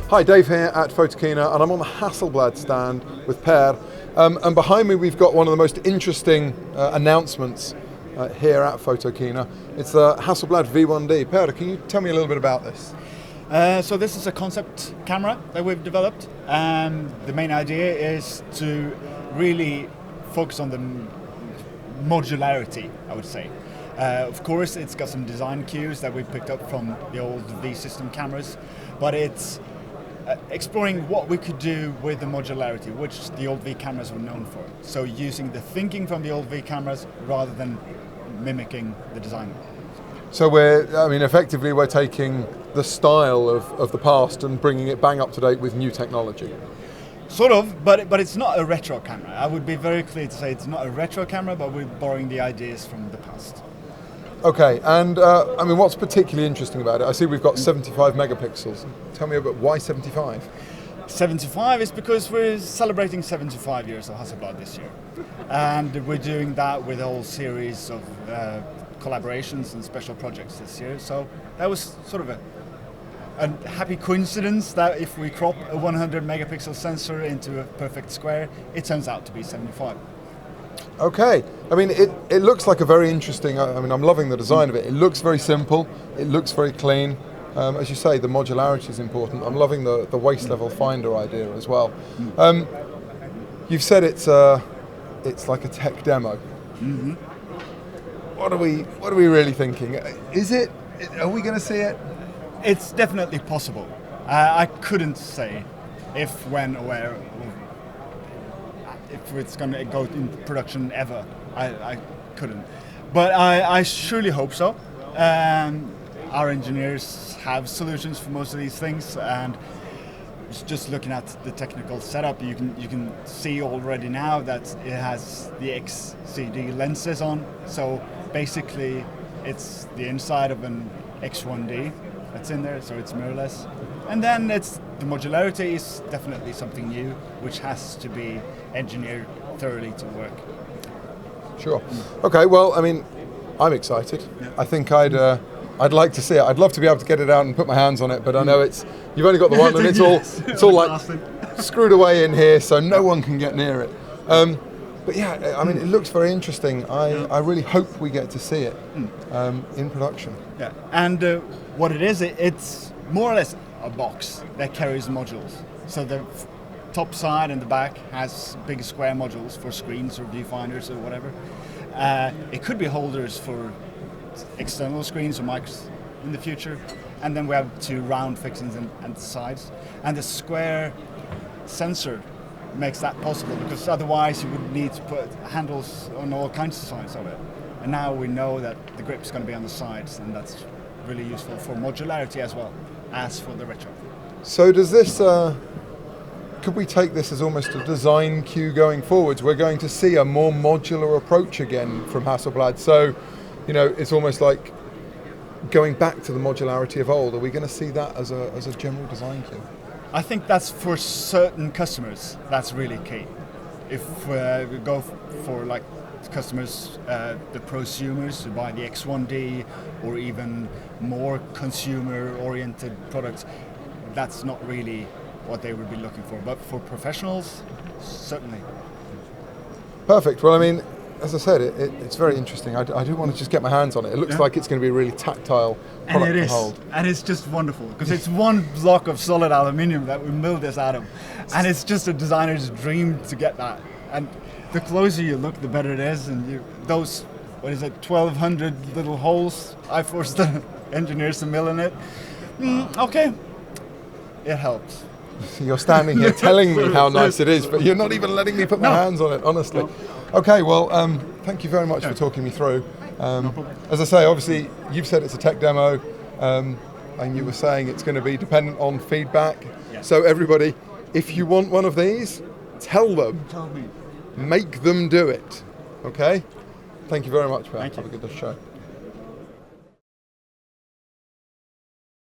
Hi, Dave here at Photokina, and I'm on the Hasselblad stand with Per. And behind me we've got one of the most interesting announcements here at Photokina. It's the Hasselblad V1D. Per, can you tell me a little bit about this? So this is a concept camera that we've developed, and the main idea is to really focus on the modularity, I would say. Of course, it's got some design cues that we picked up from the old V system cameras, but it's exploring what we could do with the modularity, which the old V cameras were known for. So using the thinking from the old V cameras rather than mimicking the design. So effectively we're taking the style of the past and bringing it bang up to date with new technology. Sort of, but it's not a retro camera. I would be very clear to say it's not a retro camera, but we're borrowing the ideas from the past. Okay, and what's particularly interesting about it? I see we've got 75 megapixels. Tell me about why 75? 75 is because we're celebrating 75 years of Hasselblad this year. And we're doing that with a whole series of collaborations and special projects this year. So that was sort of a happy coincidence that if we crop a 100 megapixel sensor into a perfect square, it turns out to be 75. Okay, it looks like a very interesting, I'm loving the design of it. It looks very simple, it looks very clean. As you say, the modularity is important. I'm loving the waist level finder idea as well. You've said it's like a tech demo. Mm-hmm. What are we really thinking? Are we going to see it? It's definitely possible. I couldn't say if, when, or where, if it's going to go in production ever. I couldn't. But I surely hope so. Our engineers have solutions for most of these things, and just looking at the technical setup, you can see already now that it has the XCD lenses on. So basically, it's the inside of an X1D that's in there, so it's mirrorless. And then the modularity is definitely something new, which has to be engineered thoroughly to work. Sure. Okay. Well, I'm excited. Yeah. I think I'd like to see it. I'd love to be able to get it out and put my hands on it, but I know you've only got the one, and it's all like screwed away in here, so no one can get near it. But yeah, it looks very interesting. I really hope we get to see it in production. Yeah, and what it is, it's more or less a box that carries modules. So the top side and the back has big square modules for screens or viewfinders or whatever. It could be holders for external screens or mics in the future, and then we have two round fixings and the sides, and the square sensor makes that possible, because otherwise you would need to put handles on all kinds of sides of it, and now we know that the grip's going to be on the sides, and that's really useful for modularity as well as for the retro. So does this could we take this as almost a design cue going forwards? We're going to see a more modular approach again from Hasselblad, so it's almost like going back to the modularity of old. Are we going to see that as a general design cue? I think that's for certain customers, that's really key. If we go for like customers, the prosumers who buy the X1D or even more consumer-oriented products, that's not really what they would be looking for. But for professionals, certainly. Perfect. Well, as I said, it's very interesting. I do want to just get my hands on it. It looks like it's going to be a really tactile product to hold. And it's just wonderful, because it's one block of solid aluminium that we milled this out of. And it's just a designer's dream to get that. And the closer you look, the better it is. And those, 1,200 little holes I forced the engineers to mill in it. Okay, it helps. You're standing here telling me how nice it is, but you're not even letting me put my hands on it, honestly. No. Okay, well, thank you very much for talking me through. As I say, obviously, you've said it's a tech demo, and you were saying it's going to be dependent on feedback. Yeah. So everybody, if you want one of these, tell them. Tell me. Make them do it. Okay? Thank you very much, Pat. Have a good show.